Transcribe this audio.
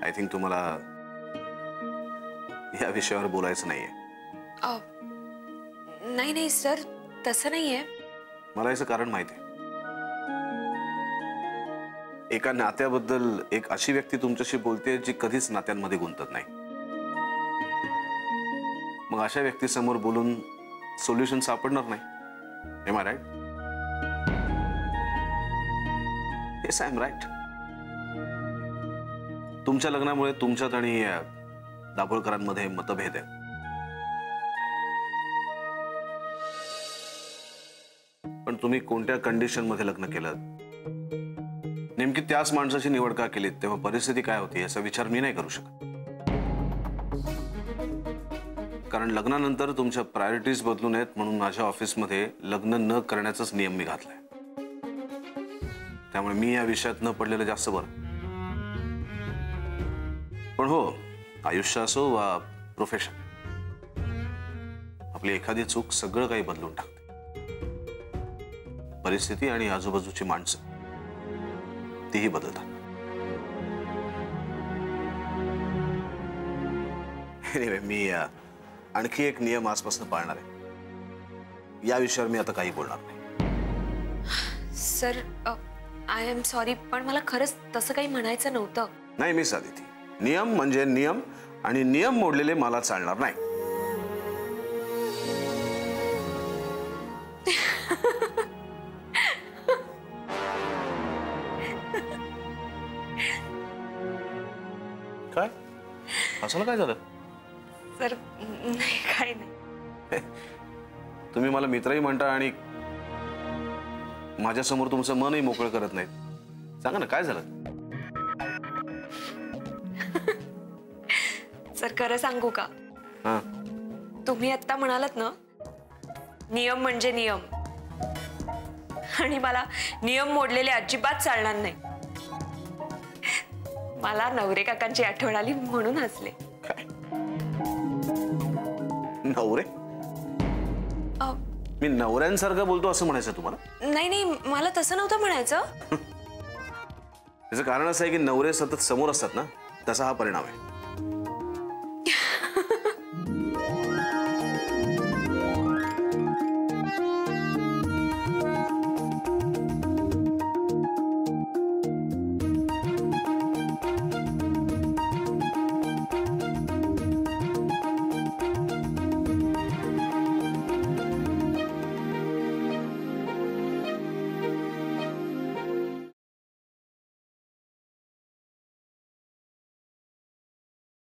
I think तुम्हाला या विषयावर बोलायचं नाहीये. नाही नाही सर, तसं नाहीये. मला याचं कारण माहिती आहे. एका नात्याबद्दल एक अशी व्यक्ती तुमच्याशी बोलते जी कधीच नात्यांमध्ये गुंतत नाही. मग अशा व्यक्तीसमोर बोलून सोल्युशन सापडणार नाही. Am I right? Yes I am right. तुमच्या लग्नामुळे तुमच्यात आणि दाभोळकरांमध्ये मतभेद आहे. पण तुम्ही कोणत्या कंडिशन मध्ये लग्न केलं, नेमकी त्याच माणसाची निवड का केली, तेव्हा परिस्थिती काय होती याचा विचार मी नाही करू शकत. कारण लग्नानंतर तुमच्या प्रायोरिटीज बदलू नयेत म्हणून माझ्या ऑफिसमध्ये लग्न न करण्याचाच नियम मी घातलाय. त्यामुळे मी या विषयात न पडलेलं जास्त बरं. पण हो, आयुष्य असो वा प्रोफेशन, आपली एखादी चूक सगळं काही बदलून टाकते. परिस्थिती आणि आजूबाजूची माणसं तीही बदलतात. एनिवे, मी आणखी एक नियम आजपासून पाळणार आहे. या विषयावर मी आता काही बोलणार नाही. सर, आय एम सॉरी, पण मला खरंच तसं काही म्हणायचं नव्हतं. नाही मिस आदिती, नियम म्हणजे नियम, आणि नियम मोडलेले मला चालणार नाही. काय असं काय झालं? सर नाही, काही नाही. तुम्ही मला मित्रही म्हणता आणि माझ्यासमोर तुमचं मनही मोकळं करत नाही. सांगा ना, काय झालं? सर खरं सांगू का? हां, तुम्ही आता म्हणालात ना, नियम म्हणजे नियम, आणि मला नियम मोडलेले अजिबात चालणार नाही. मला नवरे काकांची आठवण आली म्हणून हसले. काय नवरे? मी नवऱ्यांसारखं बोलतो असं म्हणायचं तुम्हाला? नाही नाही, मला तसं नव्हतं म्हणायचं. त्याचं कारण असं आहे की नवरे सतत समोर असतात ना, तसा हा परिणाम आहे.